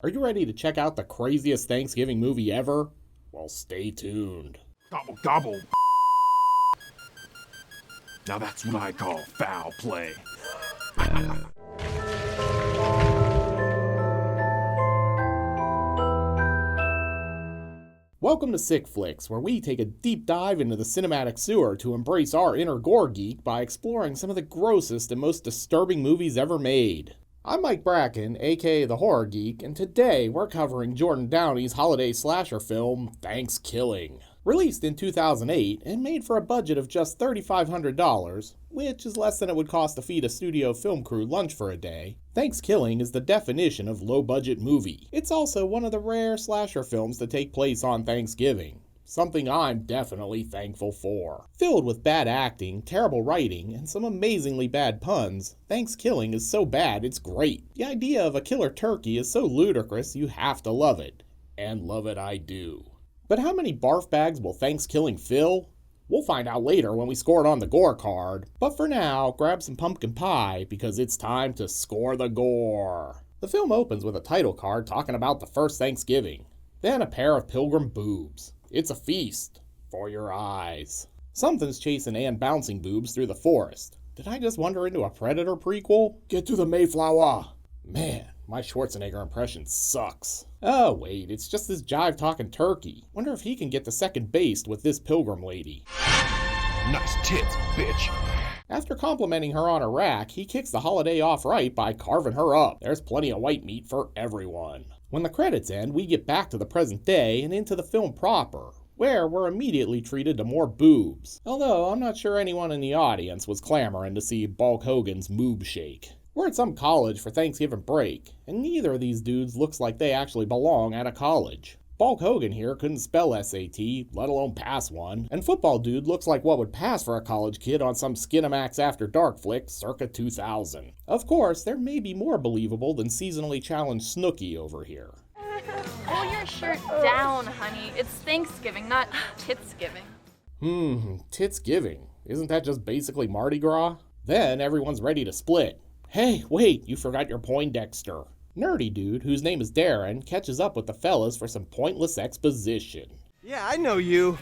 Are you ready to check out the craziest Thanksgiving movie ever? Well, stay tuned. Gobble, gobble. Now that's what I call foul play. Welcome to Sick Flicks, where we take a deep dive into the cinematic sewer to embrace our inner gore geek by exploring some of the grossest and most disturbing movies ever made. I'm Mike Bracken, aka The Horror Geek, and today we're covering Jordan Downey's holiday slasher film, Thankskilling. Released in 2008 and made for a budget of just $3,500, which is less than it would cost to feed a studio film crew lunch for a day, Thankskilling is the definition of low-budget movie. It's also one of the rare slasher films to take place on Thanksgiving. Something I'm definitely thankful for. Filled with bad acting, terrible writing, and some amazingly bad puns, Thankskilling is so bad it's great. The idea of a killer turkey is so ludicrous you have to love it. And love it I do. But how many barf bags will Thankskilling fill? We'll find out later when we score it on the gore card. But for now, grab some pumpkin pie because it's time to score the gore. The film opens with a title card talking about the first Thanksgiving. Then a pair of pilgrim boobs. It's a feast for your eyes. Something's chasing and bouncing boobs through the forest. Did I just wander into a Predator prequel? Get to the Mayflower! Man, my Schwarzenegger impression sucks. Oh wait, it's just this jive-talking turkey. Wonder if he can get to second base with this pilgrim lady. Nice tits, bitch. After complimenting her on her rack, he kicks the holiday off right by carving her up. There's plenty of white meat for everyone. When the credits end, we get back to the present day and into the film proper, where we're immediately treated to more boobs. Although I'm not sure anyone in the audience was clamoring to see Bulk Hogan's moob shake. We're at some college for Thanksgiving break, and neither of these dudes looks like they actually belong at a college. Bulk Hogan here couldn't spell SAT, let alone pass one, and Football Dude looks like what would pass for a college kid on some Skinamax After Dark flick circa 2000. Of course, there may be more believable than seasonally challenged Snooki over here. Pull your shirt down, honey. It's Thanksgiving, not Titsgiving. Titsgiving. Isn't that just basically Mardi Gras? Then everyone's ready to split. Hey, wait, you forgot your Poindexter. Nerdy dude, whose name is Darren, catches up with the fellas for some pointless exposition. Yeah, I know you.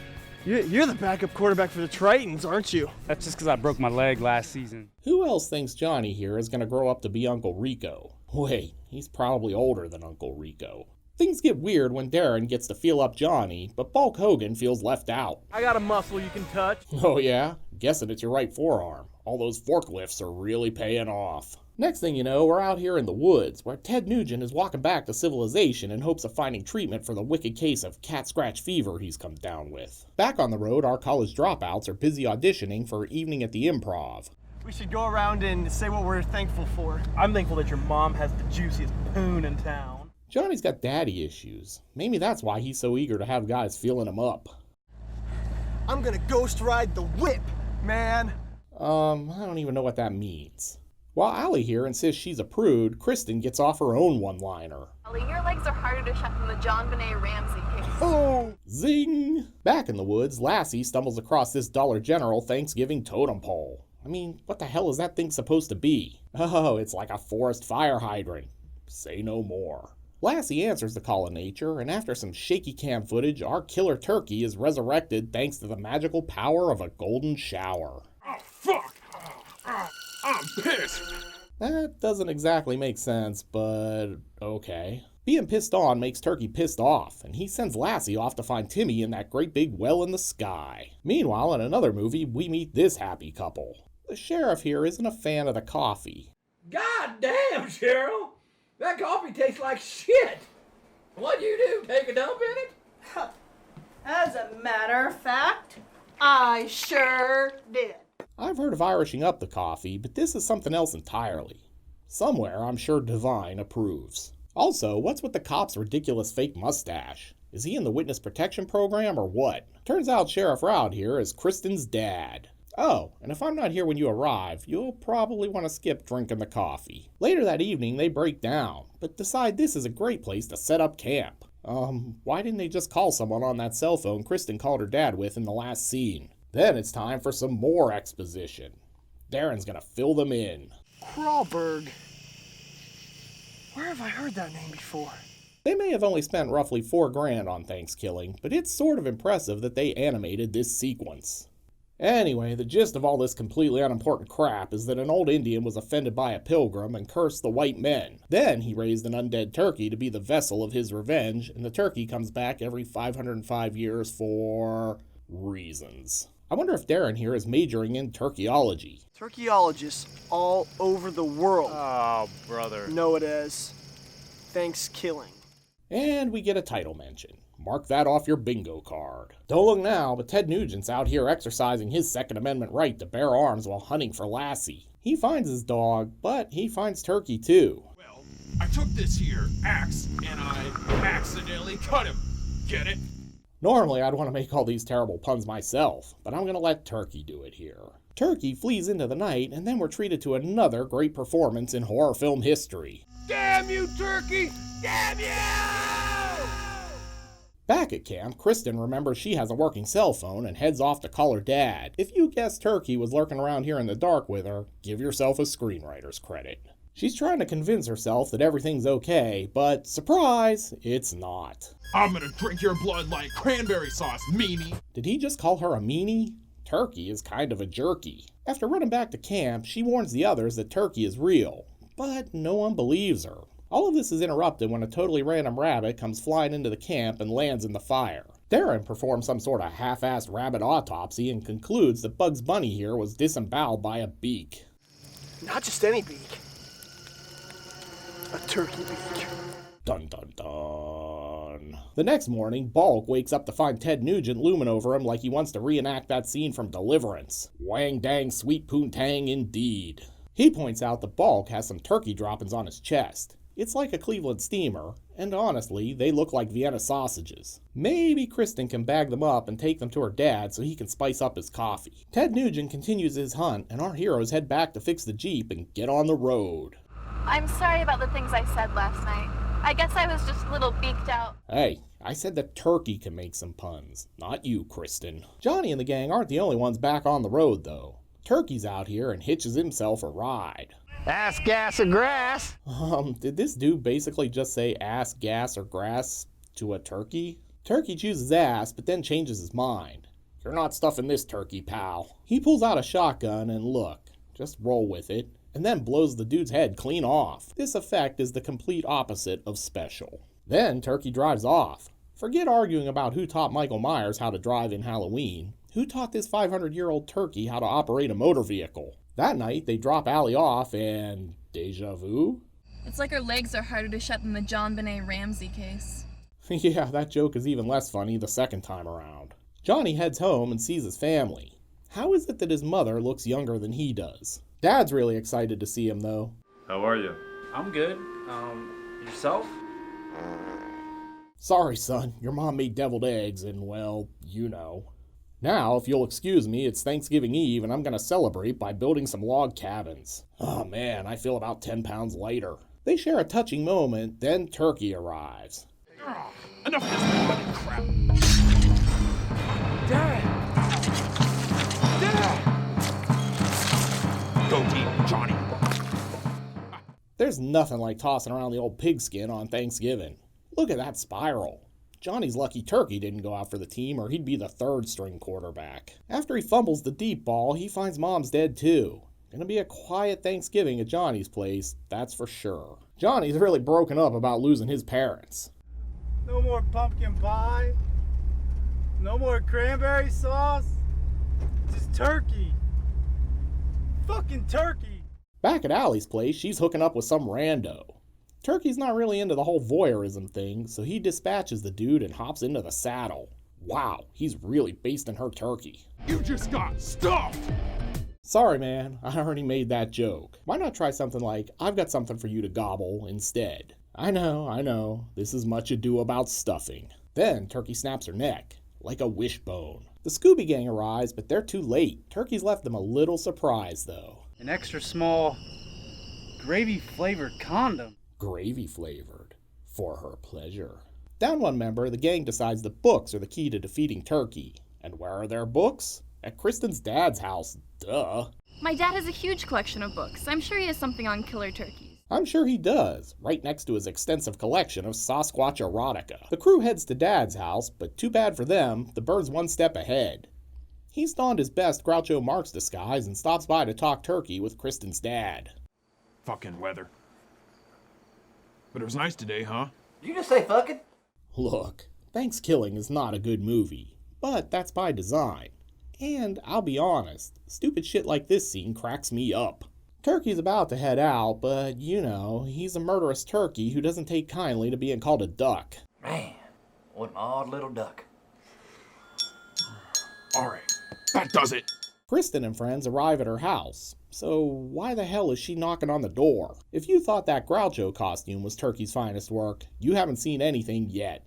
You're the backup quarterback for the Tritons, aren't you? That's just because I broke my leg last season. Who else thinks Johnny here is going to grow up to be Uncle Rico? Wait, he's probably older than Uncle Rico. Things get weird when Darren gets to feel up Johnny, but Bulk Hogan feels left out. I got a muscle you can touch. Oh yeah? Guessing it's your right forearm. All those forklifts are really paying off. Next thing you know, we're out here in the woods, where Ted Nugent is walking back to civilization in hopes of finding treatment for the wicked case of cat scratch fever he's come down with. Back on the road, our college dropouts are busy auditioning for Evening at the Improv. We should go around and say what we're thankful for. I'm thankful that your mom has the juiciest poon in town. Johnny's got daddy issues. Maybe that's why he's so eager to have guys feeling him up. I'm gonna ghost ride the whip, man. I don't even know what that means. While Allie here insists she's a prude, Kristen gets off her own one-liner. Ollie, your legs are harder to shut than the John Benet Ramsey case. Oh! Zing! Back in the woods, Lassie stumbles across this Dollar General Thanksgiving totem pole. I mean, what the hell is that thing supposed to be? Oh, it's like a forest fire hydrant. Say no more. Lassie answers the call of nature, and after some shaky cam footage, our killer turkey is resurrected thanks to the magical power of a golden shower. Oh, fuck! I'm pissed! That doesn't exactly make sense, but okay. Being pissed on makes Turkey pissed off, and he sends Lassie off to find Timmy in that great big well in the sky. Meanwhile, in another movie, we meet this happy couple. The sheriff here isn't a fan of the coffee. God damn, Cheryl! That coffee tastes like shit! What'd you do, take a dump in it? As a matter of fact, I sure did. I've heard of Irishing up the coffee, but this is something else entirely. Somewhere, I'm sure Divine approves. Also, what's with the cop's ridiculous fake mustache? Is he in the witness protection program or what? Turns out Sheriff Rowd here is Kristen's dad. Oh, and if I'm not here when you arrive, you'll probably want to skip drinking the coffee. Later that evening, they break down, but decide this is a great place to set up camp. Why didn't they just call someone on that cell phone Kristen called her dad with in the last scene? Then it's time for some more exposition. Darren's gonna fill them in. Crawberg. Where have I heard that name before? They may have only spent roughly $4,000 on Thankskilling, but it's sort of impressive that they animated this sequence. Anyway, the gist of all this completely unimportant crap is that an old Indian was offended by a pilgrim and cursed the white men. Then he raised an undead turkey to be the vessel of his revenge, and the turkey comes back every 505 years for reasons. I wonder if Darren here is majoring in turkeyology. Turkeyologists all over the world Oh, brother. know it as Thankskilling. And we get a title mention. Mark that off your bingo card. Don't look now, but Ted Nugent's out here exercising his Second Amendment right to bear arms while hunting for Lassie. He finds his dog, but he finds Turkey too. Well, I took this here axe and I accidentally cut him. Get it? Normally, I'd want to make all these terrible puns myself, but I'm going to let Turkey do it here. Turkey flees into the night, and then we're treated to another great performance in horror film history. Damn you, Turkey! Damn you! Back at camp, Kristen remembers she has a working cell phone and heads off to call her dad. If you guessed Turkey was lurking around here in the dark with her, give yourself a screenwriter's credit. She's trying to convince herself that everything's okay, but surprise, it's not. I'm gonna drink your blood like cranberry sauce, meanie! Did he just call her a meanie? Turkey is kind of a jerky. After running back to camp, she warns the others that Turkey is real, but no one believes her. All of this is interrupted when a totally random rabbit comes flying into the camp and lands in the fire. Darren performs some sort of half-assed rabbit autopsy and concludes that Bugs Bunny here was disemboweled by a beak. Not just any beak. A turkey beak. Dun dun dun. The next morning, Bulk wakes up to find Ted Nugent looming over him like he wants to reenact that scene from Deliverance. Wang dang sweet poontang indeed. He points out that Bulk has some turkey droppings on his chest. It's like a Cleveland steamer, and honestly, they look like Vienna sausages. Maybe Kristen can bag them up and take them to her dad so he can spice up his coffee. Ted Nugent continues his hunt, and our heroes head back to fix the Jeep and get on the road. I'm sorry about the things I said last night. I guess I was just a little beaked out. Hey, I said that Turkey can make some puns, not you, Kristen. Johnny and the gang aren't the only ones back on the road, though. Turkey's out here and hitches himself a ride. Ass, gas, or grass. Did this dude basically just say ass, gas, or grass to a turkey? Turkey chooses ass, but then changes his mind. You're not stuffing this turkey, pal. He pulls out a shotgun and look, just roll with it, and then blows the dude's head clean off. This effect is the complete opposite of special. Then Turkey drives off. Forget arguing about who taught Michael Myers how to drive in Halloween. Who taught this 500-year-old turkey how to operate a motor vehicle? That night, they drop Allie off and deja vu? It's like her legs are harder to shut than the John Benet Ramsey case. Yeah, that joke is even less funny the second time around. Johnny heads home and sees his family. How is it that his mother looks younger than he does? Dad's really excited to see him, though. How are you? I'm good. Yourself? Sorry, son, your mom made deviled eggs and, well, you know. Now, if you'll excuse me, it's Thanksgiving Eve and I'm gonna celebrate by building some log cabins. Oh man, I feel about 10 pounds lighter. They share a touching moment, then Turkey arrives. Enough of this bloody crap! Dad! Go team, Johnny! There's nothing like tossing around the old pigskin on Thanksgiving. Look at that spiral. Johnny's lucky Turkey didn't go out for the team or he'd be the third-string quarterback. After he fumbles the deep ball, he finds Mom's dead too. Gonna be a quiet Thanksgiving at Johnny's place, that's for sure. Johnny's really broken up about losing his parents. No more pumpkin pie. No more cranberry sauce. Just turkey. Fucking turkey. Back at Allie's place, she's hooking up with some rando. Turkey's not really into the whole voyeurism thing, so he dispatches the dude and hops into the saddle. Wow, he's really basting her turkey. You just got stuffed! Sorry, man, I already made that joke. Why not try something like, I've got something for you to gobble instead? I know, this is much ado about stuffing. Then Turkey snaps her neck, like a wishbone. The Scooby Gang arrives, but they're too late. Turkey's left them a little surprised, though. An extra small, gravy-flavored condom. Gravy flavored, for her pleasure. Down one member, the gang decides that books are the key to defeating Turkey. And where are their books? At Kristen's dad's house, duh. My dad has a huge collection of books. I'm sure he has something on killer turkeys. I'm sure he does, right next to his extensive collection of Sasquatch erotica. The crew heads to Dad's house, but too bad for them, the bird's one step ahead. He's donned his best Groucho Marx disguise and stops by to talk turkey with Kristen's dad. Fucking weather. But it was nice today, huh? Did you just say fucking? Look, Thankskilling is not a good movie, but that's by design. And I'll be honest, stupid shit like this scene cracks me up. Turkey's about to head out, but you know, he's a murderous turkey who doesn't take kindly to being called a duck. Man, what an odd little duck. Alright, that does it. Kristen and friends arrive at her house, so why the hell is she knocking on the door? If you thought that Groucho costume was Turkey's finest work, you haven't seen anything yet.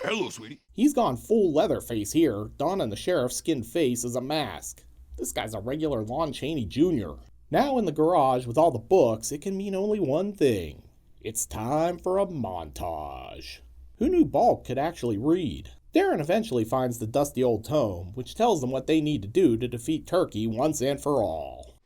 Hello, sweetie. He's gone full Leatherface here, donning the sheriff's skinned face as a mask. This guy's a regular Lon Chaney Jr. Now in the garage with all the books, it can mean only one thing. It's time for a montage. Who knew Bulk could actually read? Darren eventually finds the dusty old tome, which tells them what they need to do to defeat Turkey once and for all.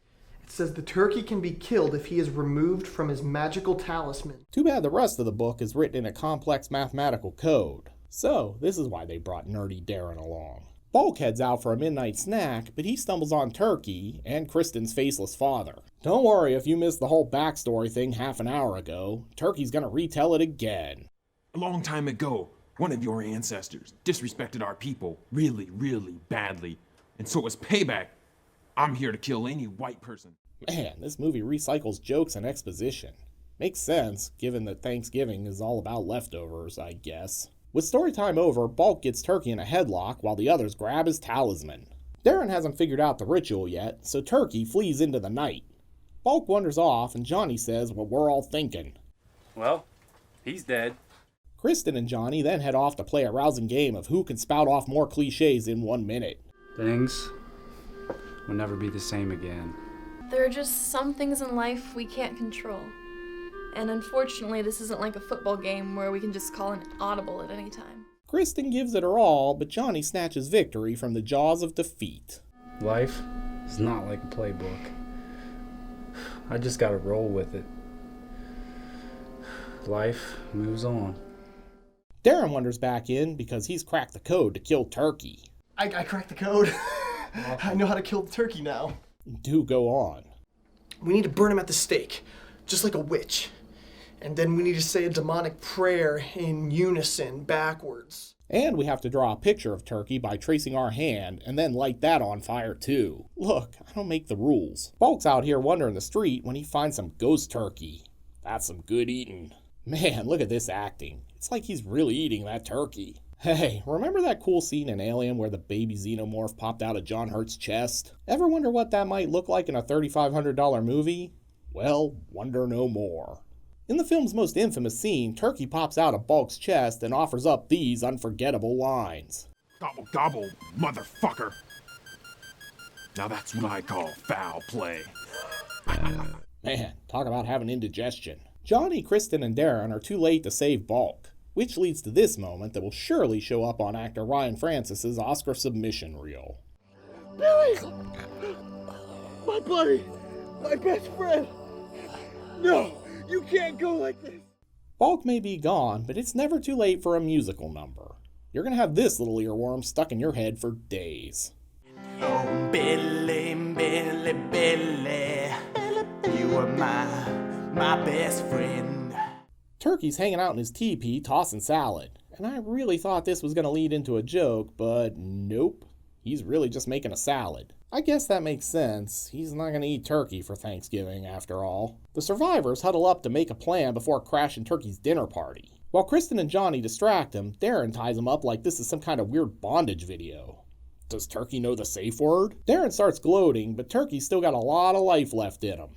It says the turkey can be killed if he is removed from his magical talisman. Too bad the rest of the book is written in a complex mathematical code. So, this is why they brought nerdy Darren along. Bulk heads out for a midnight snack, but he stumbles on Turkey and Kristen's faceless father. Don't worry if you missed the whole backstory thing half an hour ago. Turkey's gonna retell it again. A long time ago, one of your ancestors disrespected our people really, really badly. And so as payback, I'm here to kill any white person. Man, this movie recycles jokes and exposition. Makes sense, given that Thanksgiving is all about leftovers, I guess. With storytime over, Bulk gets Turkey in a headlock while the others grab his talisman. Darren hasn't figured out the ritual yet, so Turkey flees into the night. Bulk wanders off and Johnny says what we're all thinking. Well, he's dead. Kristen and Johnny then head off to play a rousing game of who can spout off more cliches in 1 minute. Things will never be the same again. There are just some things in life we can't control. And unfortunately, this isn't like a football game where we can just call an audible at any time. Kristen gives it her all, but Johnny snatches victory from the jaws of defeat. Life is not like a playbook. I just gotta roll with it. Life moves on. Darren wanders back in because he's cracked the code to kill Turkey. I cracked the code. I know how to kill the turkey now. Do go on. We need to burn him at the stake, just like a witch. And then we need to say a demonic prayer in unison, backwards. And we have to draw a picture of Turkey by tracing our hand and then light that on fire too. Look, I don't make the rules. Bulk's out here wandering the street when he finds some ghost turkey. That's some good eating. Man, look at this acting. It's like he's really eating that turkey. Hey, remember that cool scene in Alien where the baby xenomorph popped out of John Hurt's chest? Ever wonder what that might look like in a $3,500 movie? Well, wonder no more. In the film's most infamous scene, Turkey pops out of Bulk's chest and offers up these unforgettable lines. Gobble gobble, motherfucker. Now that's what I call foul play. Man, talk about having indigestion. Johnny, Kristen, and Darren are too late to save Bulk, which leads to this moment that will surely show up on actor Ryan Francis's Oscar submission reel. Billy! My buddy! My best friend! No! You can't go like this! Bulk may be gone, but it's never too late for a musical number. You're gonna have this little earworm stuck in your head for days. Oh, Billy, Billy, Billy, you are my best friend. Turkey's hanging out in his teepee tossing salad, and I really thought this was gonna lead into a joke, but nope. He's really just making a salad. I guess that makes sense. He's not gonna eat turkey for Thanksgiving, after all. The survivors huddle up to make a plan before crashing Turkey's dinner party. While Kristen and Johnny distract him, Darren ties him up like this is some kind of weird bondage video. Does Turkey know the safe word? Darren starts gloating, but Turkey's still got a lot of life left in him.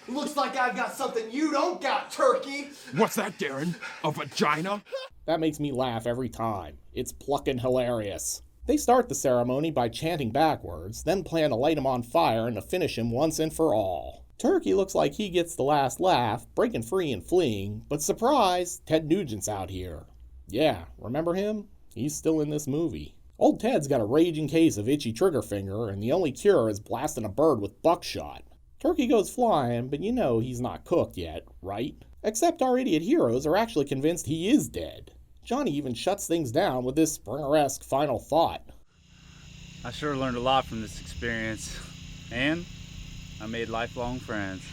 Looks like I've got something you don't got, Turkey! What's that, Darren? A vagina? That makes me laugh every time. It's plucking hilarious. They start the ceremony by chanting backwards, then plan to light him on fire and to finish him once and for all. Turkey looks like he gets the last laugh, breaking free and fleeing, but surprise, Ted Nugent's out here. Yeah, remember him? He's still in this movie. Old Ted's got a raging case of itchy trigger finger, and the only cure is blasting a bird with buckshot. Turkey goes flying, but you know he's not cooked yet, right? Except our idiot heroes are actually convinced he is dead. Johnny even shuts things down with this Springer-esque final thought. I sure learned a lot from this experience, and I made lifelong friends.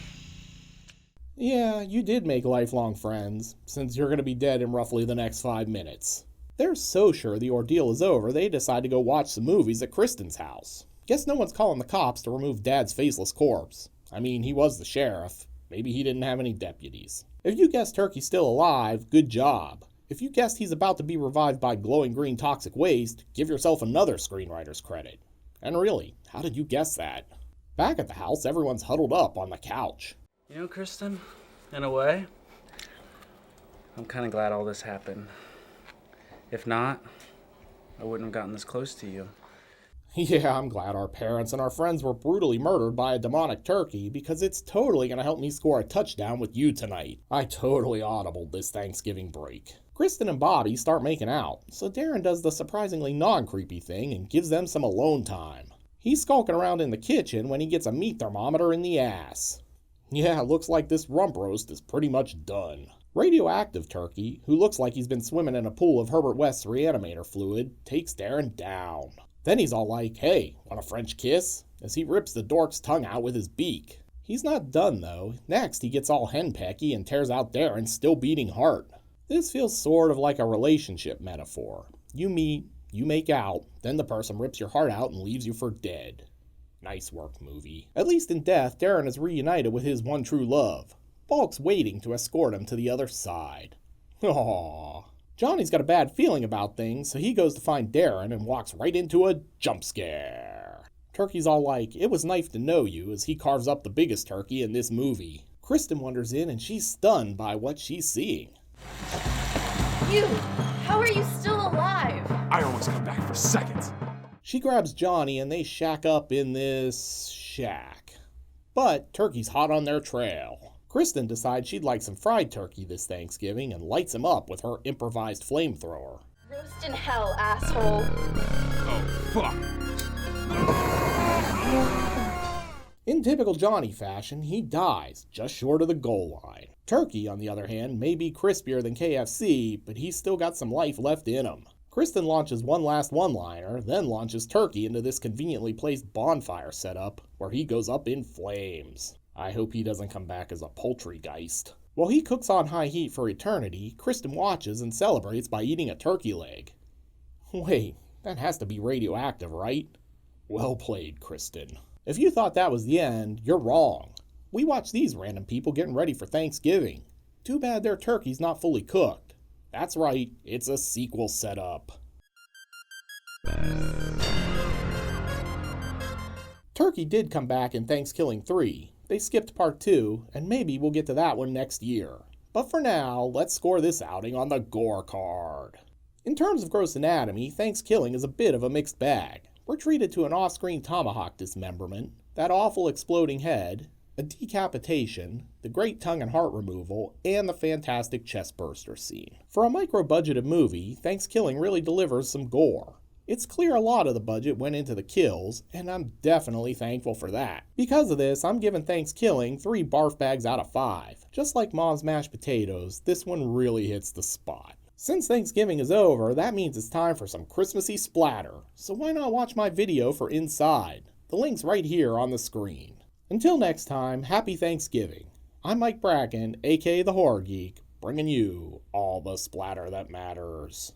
Yeah, you did make lifelong friends, since you're going to be dead in roughly the next 5 minutes. They're so sure the ordeal is over, they decide to go watch some movies at Kristen's house. Guess no one's calling the cops to remove Dad's faceless corpse. I mean, he was the sheriff. Maybe he didn't have any deputies. If you guessed Turkey's still alive, good job. If you guessed he's about to be revived by glowing green toxic waste, give yourself another screenwriter's credit. And really, how did you guess that? Back at the house, everyone's huddled up on the couch. You know, Kristen, in a way, I'm kind of glad all this happened. If not, I wouldn't have gotten this close to you. Yeah, I'm glad our parents and our friends were brutally murdered by a demonic turkey, because it's totally going to help me score a touchdown with you tonight. I totally audibled this Thanksgiving break. Kristen and Bobby start making out, so Darren does the surprisingly non-creepy thing and gives them some alone time. He's skulking around in the kitchen when he gets a meat thermometer in the ass. Yeah, looks like this rump roast is pretty much done. Radioactive Turkey, who looks like he's been swimming in a pool of Herbert West's reanimator fluid, takes Darren down. Then he's all like, "Hey, want a French kiss?" as he rips the dork's tongue out with his beak. He's not done though. Next, he gets all henpecky and tears out Darren's still beating heart. This feels sort of like a relationship metaphor. You meet, you make out, then the person rips your heart out and leaves you for dead. Nice work, movie. At least in death, Darren is reunited with his one true love. Bulk's waiting to escort him to the other side. Aww. Johnny's got a bad feeling about things, so he goes to find Darren and walks right into a jump scare. Turkey's all like, "It was nice to know you," as he carves up the biggest turkey in this movie. Kristen wanders in and she's stunned by what she's seeing. You! How are you still alive? I always come back for seconds. She grabs Johnny and they shack up in this shack. But Turkey's hot on their trail. Kristen decides she'd like some fried turkey this Thanksgiving and lights him up with her improvised flamethrower. Roast in hell, asshole. Oh, fuck. In typical Johnny fashion, he dies just short of the goal line. Turkey, on the other hand, may be crispier than KFC, but he's still got some life left in him. Kristen launches one last one-liner, then launches Turkey into this conveniently placed bonfire setup, where he goes up in flames. I hope he doesn't come back as a poultrygeist. While he cooks on high heat for eternity, Kristen watches and celebrates by eating a turkey leg. Wait, that has to be radioactive, right? Well played, Kristen. If you thought that was the end, you're wrong. We watch these random people getting ready for Thanksgiving. Too bad their turkey's not fully cooked. That's right, it's a sequel setup. Turkey did come back in Thankskilling 3. They skipped part 2, and maybe we'll get to that one next year. But for now, let's score this outing on the gore card. In terms of gross anatomy, Thankskilling is a bit of a mixed bag. We're treated to an off-screen tomahawk dismemberment, that awful exploding head, a decapitation, the great tongue and heart removal, and the fantastic chest burster scene. For a micro-budgeted movie, Thankskilling really delivers some gore. It's clear a lot of the budget went into the kills, and I'm definitely thankful for that. Because of this, I'm giving Thankskilling 3 barf bags out of 5. Just like Mom's mashed potatoes, this one really hits the spot. Since Thanksgiving is over, that means it's time for some Christmassy splatter, so why not watch my video for Inside? The link's right here on the screen. Until next time, happy Thanksgiving. I'm Mike Bracken, aka The Horror Geek, bringing you all the splatter that matters.